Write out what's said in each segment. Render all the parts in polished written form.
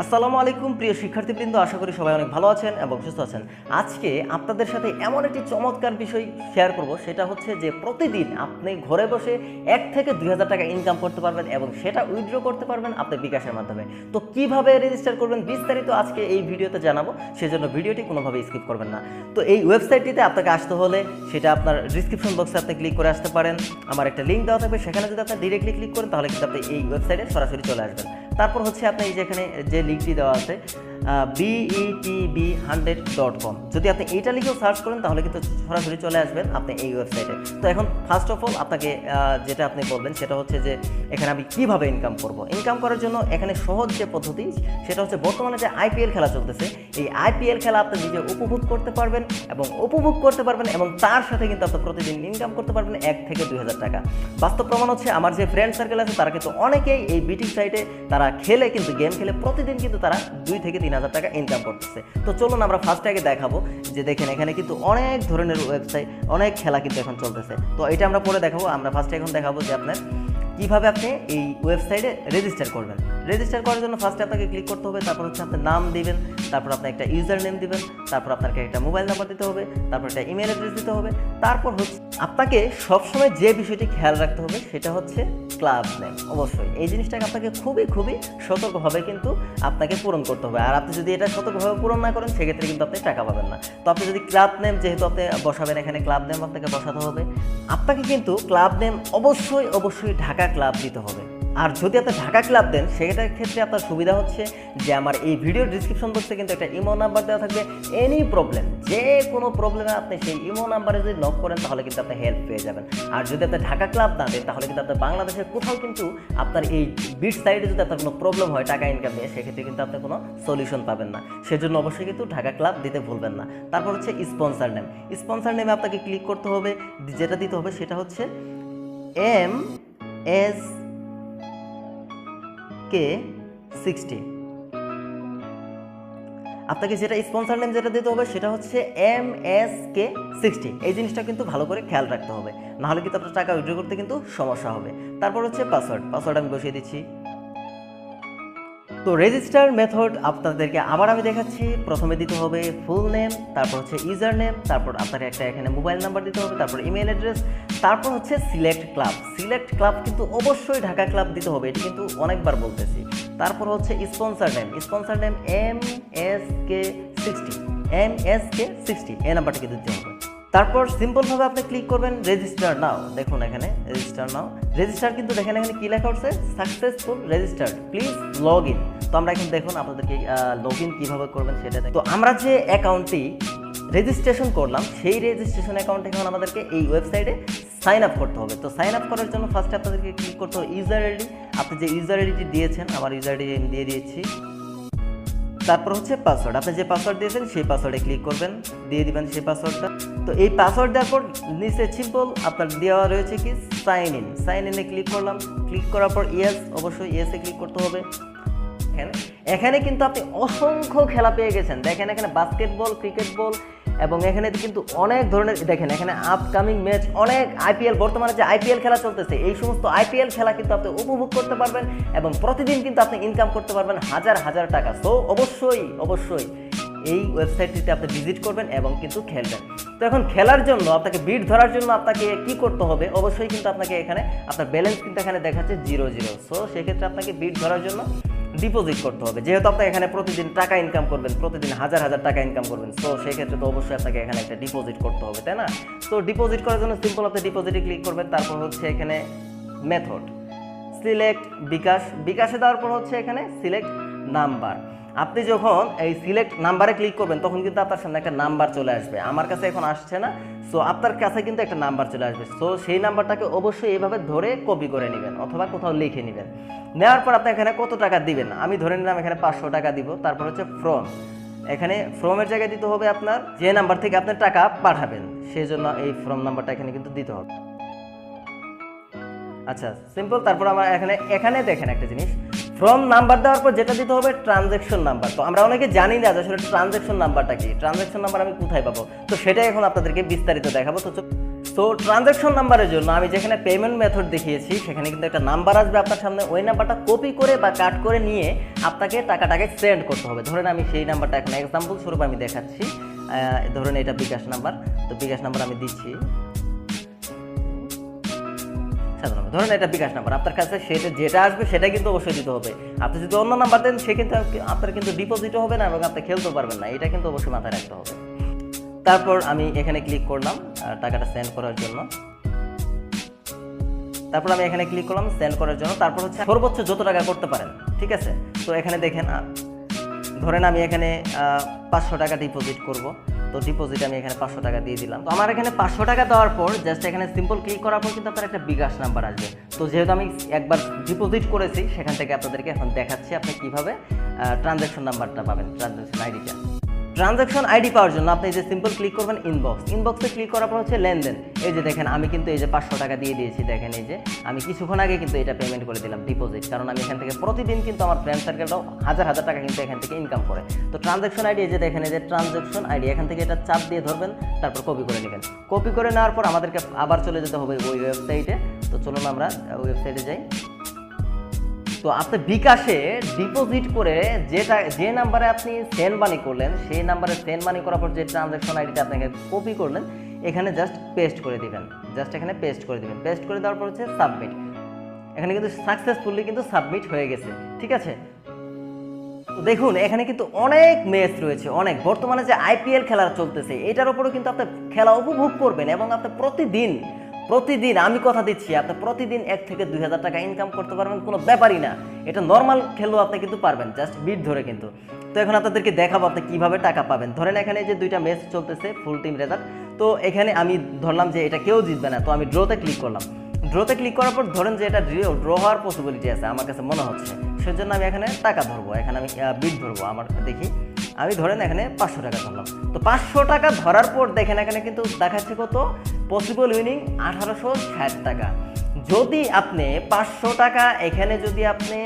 আসসালামু আলাইকুম প্রিয় শিক্ষার্থীবৃন্দ, আশা করি সবাই অনেক ভালো আছেন এবং সুস্থ আছেন। আজকে আপনাদের সাথে এমন একটি চমৎকার বিষয় শেয়ার করব, সেটা হচ্ছে যে প্রতিদিন আপনি ঘরে বসে 1 থেকে 2000 টাকা ইনকাম করতে পারবেন এবং সেটা উইথড্র করতে পারবেন আপনার বিকাশের মাধ্যমে। তো কিভাবে রেজিস্টার করবেন বিস্তারিত আজকে এই ভিডিওতে জানাবো, সেজন্য ভিডিওটি কোনোভাবে স্কিপ করবেন না। তো এই ওয়েবসাইটটিতে আপনাকে আসতে হলে সেটা আপনার ডিসক্রিপশন বক্সে আপনি ক্লিক করে আসতে পারেন। আমার একটা লিঙ্ক দেওয়া থাকবে, সেখানে যদি আপনি ডিরেক্টলি ক্লিক করেন তাহলে কিন্তু আপনি এই ওয়েবসাইটে সরাসরি চলে আসবেন। তারপর হচ্ছে আপনি এই যেখানে যে লিঙ্কটি দেওয়া আছে betb100.com, যদি আপনি এইটা লিখেও সার্চ করেন তাহলে কিন্তু সরাসরি চলে আসবেন আপনি এই ওয়েবসাইটে। তো এখন ফার্স্ট অফ অল আপনাকে যেটা আপনি বলবেন সেটা হচ্ছে যে এখানে আমি কিভাবে ইনকাম করব। ইনকাম করার জন্য এখানে সহজ যে পদ্ধতি সেটা হচ্ছে বর্তমানে যে আইপিএল খেলা চলতেছে, এই আইপিএল খেলা আপনি নিজে উপভোগ করতে পারবেন এবং তার সাথে কিন্তু আপনি প্রতিদিন ইনকাম করতে পারবেন 1 থেকে 2000 টাকা। বাস্তব প্রমাণ হচ্ছে আমার যে ফ্রেন্ড সার্কেল আছে তারা কিন্তু অনেকেই এই বিটিং সাইটে তারা খেলে, কিন্তু গেম খেলে প্রতিদিন কিন্তু তারা 2 থেকে 3000 টাকা ইনকাম করতেছে। তো চলুন আমরা ফার্স্টে আগে দেখাবো যে দেখেন এখানে কিন্তু অনেক ধরনের ওয়েবসাইট, অনেক খেলা কিন্তু এখন চলতেছে। তো এটা আমরা পরে দেখাবো। আমরা ফার্স্টে এখন দেখাবো যে আপনার কীভাবে আপনি এই ওয়েবসাইটে রেজিস্টার করবেন। রেজিস্টার করার জন্য ফার্স্টে আপনাকে ক্লিক করতে হবে, তারপর হচ্ছে আপনার নাম দিবেন, তারপর আপনি একটা ইউজার নেম দিবেন, তারপর আপনাকে একটা মোবাইল নাম্বার দিতে হবে, তারপর একটা ইমেল অ্যাড্রেস দিতে হবে। তারপর হচ্ছে আপনাকে সবসময় যে বিষয়টি খেয়াল রাখতে হবে সেটা হচ্ছে ক্লাব নেম। অবশ্যই এই জিনিসটাকে আপনাকে খুবই সতর্কভাবে কিন্তু আপনাকে পূরণ করতে হবে। আর আপনি যদি এটা সতর্কভাবে পূরণ না করেন সেক্ষেত্রে কিন্তু আপনি টাকা পাবেন না। তো আপনি যদি ক্লাব নেম, যেহেতু আপনি বসাবেন এখানে ক্লাব নেম আপনাকে বসাতে হবে। আপনাকে কিন্তু ক্লাব নেম অবশ্যই ঢাকা ক্লাব দিতে হবে। আর যদি আপনি ঢাকা ক্লাব দেন সেটার ক্ষেত্রে আপনার সুবিধা হচ্ছে যে আমার এই ভিডিওর ডিসক্রিপশন বক্সে কিন্তু একটা ইমো নাম্বার দেওয়া থাকবে। এনি প্রবলেম, যে কোনো প্রবলেমে আপনি সেই ইমো নাম্বারে যদি নক করেন তাহলে কিন্তু আপনি হেল্প পেয়ে যাবেন। আর যদি আপনি ঢাকা ক্লাব না দেন তাহলে কিন্তু আপনার বাংলাদেশের কোথাও কিন্তু আপনার এই বিট সাইডে যদি আপনার কোনো প্রবলেম হয় টাকা ইনকাম নিয়ে, সেক্ষেত্রে কিন্তু আপনি কোনো সলিউশন পাবেন না। সেজন্য অবশ্যই কিন্তু ঢাকা ক্লাব দিতে ভুলবেন না। তারপর হচ্ছে স্পন্সর নেম। স্পন্সর নেমে আপনাকে ক্লিক করতে হবে, যেটা দিতে হবে সেটা হচ্ছে MSK60। আপনাকে যেটা স্পন্সর নেম যেটা দিতে হবে সেটা হচ্ছে MSK60। এই জিনিসটা কিন্তু ভালো করে খেয়াল রাখতে হবে, নাহলে কিন্তু আপনার টাকা উইথড্র করতে কিন্তু সমস্যা হবে। তারপর হচ্ছে পাসওয়ার্ড আমি বসিয়ে দিচ্ছি। তো রেজিস্টার মেথড আপনাদেরকে আবার আমি দেখাচ্ছি। প্রথমে দিতে হবে ফুল নেম, তারপর হচ্ছে ইউজার নেম, তারপর আপনাকে একটা এখানে মোবাইল নাম্বার দিতে হবে, তারপর ইমেল অ্যাড্রেস, তারপর হচ্ছে সিলেক্ট ক্লাব কিন্তু অবশ্যই ঢাকা ক্লাব দিতে হবে, এটি কিন্তু অনেকবার বলতেছি। তারপর হচ্ছে স্পন্সর নেম MSK60 এই নাম্বারটা কিন্তু দিতে হবে। তারপর সিম্পলভাবে আপনি ক্লিক করবেন রেজিস্টার নাও। দেখুন এখানে রেজিস্টার কিন্তু দেখেন এখানে কি লেখা হচ্ছে, successful registered, please log in. তো আমরা এখন দেখুন আপনাদেরকে লগ ইন কীভাবে করবেন সেটা। তো আমরা যে অ্যাকাউন্টটি রেজিস্ট্রেশন করলাম সেই রেজিস্ট্রেশন অ্যাকাউন্টে এখন আমাদেরকে এই ওয়েবসাইটে সাইন আপ করতে হবে। তো সাইন আপ করার জন্য ফার্স্টে আপনাদেরকে ক্লিক করতে হবে ইউজার আইডি। আপনি যে ইউজার আইডিটি দিয়েছেন, আমার ইউজার আইডি আমি দিয়ে দিয়েছি। তারপর হচ্ছে পাসওয়ার্ড, আপনি যে পাসওয়ার্ড দিয়েছেন সেই পাসওয়ার্ডে ক্লিক করবেন, দিয়ে দিবেন সেই পাসওয়ার্ডটা। তো এই পাসওয়ার্ড দেওয়ার পর নিচে সিম্পল আপনার দেওয়া রয়েছে কি সাইন ইনে ক্লিক করলাম। ক্লিক করার পর অবশ্যই ইয়েসে ক্লিক করতে হবে। এখানে কিন্তু আপনি অসংখ্য খেলা পেয়ে গেছেন। দেখেন এখানে বাস্কেটবল, ক্রিকেট বল এবং এখানে কিন্তু অনেক ধরনের, দেখেন এখানে আপকামিং ম্যাচ, অনেক আইপিএল, বর্তমানে যে আইপিএল খেলা চলতেছে এই সমস্ত আইপিএল খেলা কিন্তু আপনি উপভোগ করতে পারবেন এবং প্রতিদিন কিন্তু আপনি ইনকাম করতে পারবেন হাজার টাকা। তো অবশ্যই এই ওয়েবসাইটটিতে আপনি ভিজিট করবেন এবং কিন্তু খেলবেন। তো এখন খেলার জন্য আপনাকে বিট ধরার জন্য আপনাকে কি করতে হবে, অবশ্যই কিন্তু আপনাকে এখানে আপনার ব্যালেন্স কিন্তু এখানে দেখাচ্ছে 0 সো সেক্ষেত্রে আপনাকে বিট ধরার জন্য ডিপোজিট করতে হবে। যেহেতু আপনি এখানে প্রতিদিন টাকা ইনকাম করবেন, প্রতিদিন হাজার টাকা ইনকাম করবেন, তো সেক্ষেত্রে তো অবশ্যই আপনাকে এখানে একটা ডিপোজিট করতে হবে, তাই না? তো ডিপোজিট করার জন্য সিম্পল আপনি ডিপোজিটে ক্লিক করবেন। তারপর হচ্ছে এখানে মেথড সিলেক্ট বিকাশে দেওয়ার পর হচ্ছে এখানে সিলেক্ট নাম্বার। আপনি যখন এই সিলেক্ট নাম্বারে ক্লিক করবেন তখন কিন্তু আপনার সামনে একটা নাম্বার চলে আসবে। আমার কাছে এখন আসছে না, সো আপনার কাছে কিন্তু একটা নাম্বার চলে আসবে। সো সেই নাম্বারটাকে অবশ্যই এইভাবে ধরে কপি করে নেবেন অথবা কোথাও লিখে নেবেন। নেওয়ার পর আপনি এখানে কত টাকা দিবেন, আমি ধরে নিলাম এখানে 500 টাকা দিব। তারপর হচ্ছে এখানে ফ্রমের জায়গায় দিতে হবে আপনার যে নাম্বার থেকে আপনি টাকা পাঠাবেন, সেই জন্য এই ফ্রম নাম্বারটা এখানে কিন্তু দিতে হবে। আচ্ছা সিম্পল। তারপর আমার এখানে দেখেন একটা জিনিস, ফ্রম নাম্বার দেওয়ার পর যেটা দিতে হবে ট্রানজ্যাকশন নাম্বার। তো আমরা অনেকে জানি না আসলে ট্রানজ্যাকশন নাম্বারটা কি, ট্রানজ্যাকশন নাম্বার আমি কোথায় পাবো, তো সেটাই এখন আপনাদেরকে বিস্তারিত দেখাবো। তো সো ট্রানজ্যাকশন নাম্বারের জন্য আমি যেখানে পেমেন্ট মেথড দেখিয়েছি সেখানে কিন্তু একটা নাম্বার আসবে আপনার সামনে, ওই নাম্বারটা কপি করে বা কাট করে নিয়ে আপনাকে টাকাটাকে সেন্ড করতে হবে। ধরেন আমি সেই নাম্বারটা এখন এক্সাম্পল স্বরূপ আমি দেখাচ্ছি, ধরেন এটা বিকাশ নাম্বার, তো বিকাশ নাম্বার আমি দিচ্ছি, ধরেন এটা বিকাশ নাম্বার, আপনার কাছে সেটা যেটা আসবে সেটা কিন্তু অবশ্যই দিতে হবে। আপনি যদি অন্য নাম্বার দেন সে কিন্তু আপনার কিন্তু ডিপোজিটও হবে না এবং আপনি খেলতেও পারবেন না, এটা কিন্তু অবশ্যই মাথায় রাখতে হবে। তারপর আমি এখানে ক্লিক করলাম টাকাটা সেন্ড করার জন্য, তারপর আমি এখানে ক্লিক করলাম সেন্ড করার জন্য। তারপর হচ্ছে সর্বোচ্চ যত টাকা করতে পারেন, ঠিক আছে। তো এখানে দেখেন ধরেন আমি এখানে 500 টাকা ডিপোজিট করব, তো ডিপোজিট আমি এখানে 500 টাকা দিয়ে দিলাম। তো আমার এখানে 500 টাকা দেওয়ার পর জাস্ট এখানে সিম্পল ক্লিক করার পর কিন্তু আপনার একটা বিকাশ নাম্বার আসবে। তো যেহেতু আমি একবার ডিপোজিট করেছি সেখান থেকে আপনাদেরকে এখন দেখাচ্ছি আপনি কিভাবে ট্রানজ্যাকশন নাম্বারটা পাবেন, ট্রানজ্যাকশন আইডিটা। ট্রানজ্যাকশন আইডি পাওয়ার জন্য আপনি যে সিম্পল ক্লিক করবেন ইনবক্সে ক্লিক করার পর হচ্ছে লেনদেন। এই যে দেখেন আমি কিন্তু এই যে 500 টাকা দিয়ে দিয়েছি, দেখেন এই যে আমি কিছুক্ষণ আগে কিন্তু এটা পেমেন্ট করে দিলাম ডিপোজিট, কারণ আমি এখান থেকে প্রতিদিন কিন্তু আমার ফ্রেন্ড সার্কেলটাও হাজার হাজার টাকা কিন্তু এখান থেকে ইনকাম করে। তো ট্রানজ্যাকশন আইডি এই যে দেখেন এই যে ট্রানজ্যাকশন আইডি, এখান থেকে এটা চাপ দিয়ে ধরবেন, তারপর কপি করে নেবেন। কপি করে নেওয়ার পর আমাদেরকে আবার চলে যেতে হবে ওই ওয়েবসাইটে। তো চলুন আমরা ওয়েবসাইটে যাই। তো আপনি বিকাশে ডিপোজিট করে যে নাম্বারে আপনি সেন্ড মানি করলেন সেই নাম্বারে সেন্ড মানি করার পর যে ট্রানজ্যাকশন আইডিটা আপনাকে কপি করলেন এখানে জাস্ট পেস্ট করে দিবেন, জাস্ট এখানে পেস্ট করে দিবেন। পেস্ট করে দেওয়ার পর হচ্ছে সাবমিট, এখানে কিন্তু সাকসেসফুলি কিন্তু সাবমিট হয়ে গেছে, ঠিক আছে। তো দেখুন এখানে কিন্তু অনেক ম্যাচ রয়েছে, অনেক বর্তমানে যে আইপিএল খেলা চলতেছে এটার উপরেও কিন্তু আপনি খেলা উপভোগ করবেন এবং আপনি প্রতিদিন আমি কথা দিচ্ছি আপনি প্রতিদিন 1 থেকে 2000 টাকা ইনকাম করতে পারবেন, কোনো ব্যাপারই না। এটা নর্মাল খেলেও আপনি কিন্তু পারবেন, জাস্ট বিট ধরে কিন্তু। তো এখন আপনাদেরকে দেখাবো আপনি কিভাবে টাকা পাবেন। ধরেন এখানে যে 2টা ম্যাচ চলতেছে ফুল টিম রেজাল্ট, তো এখানে আমি ধরলাম যে এটা কেউ জিতবে না, তো আমি ড্রতে ক্লিক করলাম। ড্রতে ক্লিক করার পর ধরেন যে এটা ড্র হওয়ার পসিবিলিটি আছে আমার কাছে মনে হচ্ছে, সেজন্য আমি এখানে টাকা ধরবো, এখানে আমি বিট ধরবো। আমার দেখি আমি ধরেন এখানে 500 টাকা ধরলাম। তো 500 টাকা ধরার পর দেখেন এখানে কিন্তু দেখাচ্ছে কত পসিবল উইনিং 1860 টাকা। যদি আপনি 500 টাকা এখানে যদি আপনি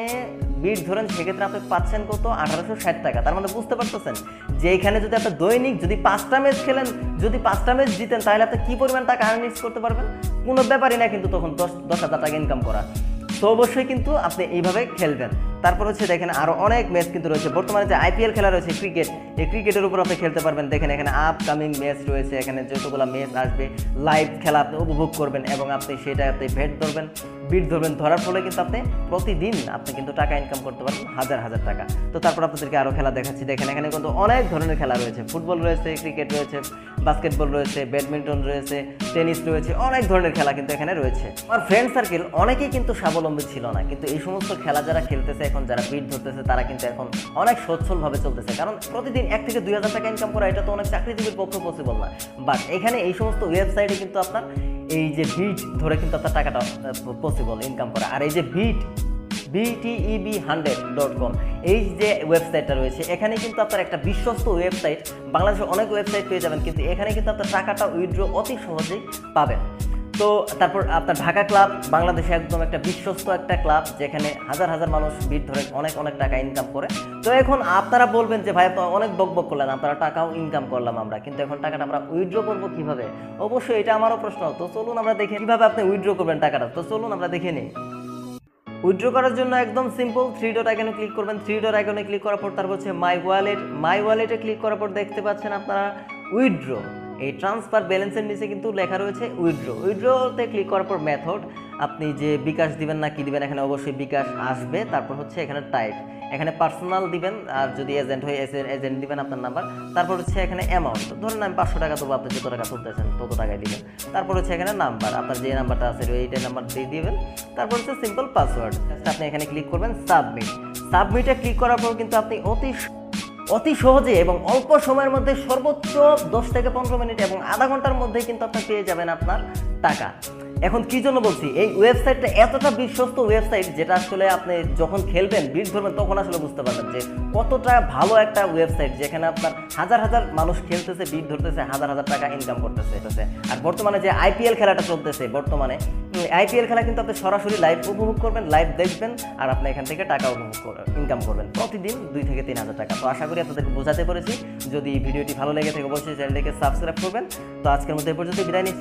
বিট ধরেন সেক্ষেত্রে আপনি পাচ্ছেন কত 1860 টাকা। তার মানে বুঝতে পারতেছেন যে এখানে যদি আপনি দৈনিক যদি 5টা ম্যাচ খেলেন, যদি 5টা ম্যাচ জিতেন তাহলে আপনি কি পরিমাণ টাকা আর্নিংস করতে পারবেন, কোনো ব্যাপারই না কিন্তু তখন 10,000 টাকা ইনকাম করা। তো অবশ্যই কিন্তু আপনি এইভাবে খেলবেন। তারপর হচ্ছে দেখেন আরও অনেক ম্যাচ কিন্তু রয়েছে, বর্তমানে যে আইপিএল খেলা রয়েছে ক্রিকেট, এই ক্রিকেটের উপর আপনি খেলতে পারবেন। দেখেন এখানে আপকামিং ম্যাচ রয়েছে, এখানে যতগুলো ম্যাচ আসবে লাইভ খেলা আপনি উপভোগ করবেন এবং আপনি সেটাতে বিট ধরবেন, ধরার ফলে কিন্তু আপনি প্রতিদিন আপনি কিন্তু টাকা ইনকাম করতে পারবেন হাজার হাজার টাকা। তো তারপর আপনাদেরকে আরও খেলা দেখাচ্ছি। দেখেন এখানে কিন্তু অনেক ধরনের খেলা রয়েছে, ফুটবল রয়েছে, ক্রিকেট রয়েছে, বাস্কেটবল রয়েছে, ব্যাডমিন্টন রয়েছে, টেনিস রয়েছে, অনেক ধরনের খেলা কিন্তু এখানে রয়েছে। আমার ফ্রেন্ড সার্কেল অনেকেই কিন্তু স্বাবলম্বী ছিল না, কিন্তু এই সমস্ত খেলা যারা খেলতেছে এখন, যারা বিট ধরতেছে তারা কিন্তু এখন অনেক সচ্ছলভাবে চলতেছে, কারণ প্রতিদিন 1 থেকে 2000 টাকা ইনকাম করা এটা তো অনেক চাকরিজীবীর পক্ষে পসিবল না। বাট এখানে এই সমস্ত ওয়েবসাইটে কিন্তু আপনার এই যে বিট ধরে কিন্তু আপনার টাকাটা পসিবল ইনকাম করা। আর এই যে BTEB100.com এই যে ওয়েবসাইটটা রয়েছে এখানে কিন্তু আপনার একটা বিশ্বস্ত ওয়েবসাইট, বাংলাদেশের অনেক ওয়েবসাইট পেয়ে যাবেন কিন্তু এখানে কিন্তু আপনার টাকাটা উইথড্র অতি সহজেই পাবেন। তো তারপর আপনার ঢাকা ক্লাব বাংলাদেশে একদম একটা বিশ্বস্ত একটা ক্লাব, যেখানে হাজার হাজার মানুষ বিট ধরে অনেক টাকা ইনকাম করে। তো এখন আপনারা বলবেন যে ভাই অনেক বকবক করলেন, আপনারা টাকাও ইনকাম করলাম আমরা, কিন্তু এখন টাকাটা আমরা উইথড্র করবো কিভাবে? অবশ্যই এটা আমারও প্রশ্ন। তো চলুন আমরা দেখি কিভাবে আপনি উইথড্র করবেন টাকাটা। তো চলুন আমরা দেখে নিই। উইথড্র করার জন্য একদম সিম্পল 3 ডট আইকনে ক্লিক করবেন। 3 ডট আইকনে ক্লিক করার পর তারপর হচ্ছে মাই ওয়ালেটে ক্লিক করার পর দেখতে পাচ্ছেন আপনারা উইথড্র, এই ট্রান্সফার ব্যালেন্সের নিচে কিন্তু লেখা রয়েছে উইথড্রতে ক্লিক করার পর মেথড, আপনি যে বিকাশ দিবেন না কি দিবেন, এখানে অবশ্যই বিকাশ আসবে। তারপর হচ্ছে এখানে টাইপ, এখানে পার্সোনাল দিবেন, আর যদি এজেন্ট হয় এজেন্ট দিবেন আপনার নাম্বার। তারপর হচ্ছে এখানে অ্যামাউন্ট, ধরুন আমি 500 টাকা দেবো, আপনি যত টাকা তুলতেছেন তত টাকায় দিবেন। তারপর হচ্ছে এখানে নাম্বার, আপনার যে নাম্বারটা আছে এইটা নাম্বার দিয়ে দিবেন। তারপর হচ্ছে সিম্পল পাসওয়ার্ড, আপনি এখানে ক্লিক করবেন সাবমিটে ক্লিক করার পর কিন্তু আপনি অতি সহজে এবং অল্প সময়ের মধ্যে সর্বোচ্চ 10 থেকে 15 মিনিট এবং আধা ঘন্টার মধ্যেই কিন্তু আপনি পেয়ে যাবেন আপনার টাকা। এখন কি জন্য বলছি, এই ওয়েবসাইটটা এতটা বিশ্বস্ত ওয়েবসাইট যেটা আসলে আপনি যখন খেলবেন বিট ধরবেন তখন আসলে বুঝতে পারবেন যে কতটা ভালো একটা ওয়েবসাইট, যেখানে আপনার হাজার হাজার মানুষ খেলতেছে, বিট ধরতেছে, হাজার হাজার টাকা ইনকাম করতেছে এটাতে। আর বর্তমানে যে আইপিএল খেলাটা চলতেছে, বর্তমানে আইপিএল খেলা কিন্তু আপনি সরাসরি লাইভ উপভোগ করবেন, লাইভ দেখবেন, আর আপনি এখান থেকে টাকা ইনকাম করবেন প্রতিদিন 2 থেকে 3,000 টাকা। তো আশা করি আপনাদেরকে বোঝাতে পেরেছি। যদি ভিডিওটি ভালো লেগে থাকে অবশ্যই চ্যানেলটিকে সাবস্ক্রাইব করবেন। তো আজকের মতো এই পর্যন্ত বিদায় নিচ্ছি।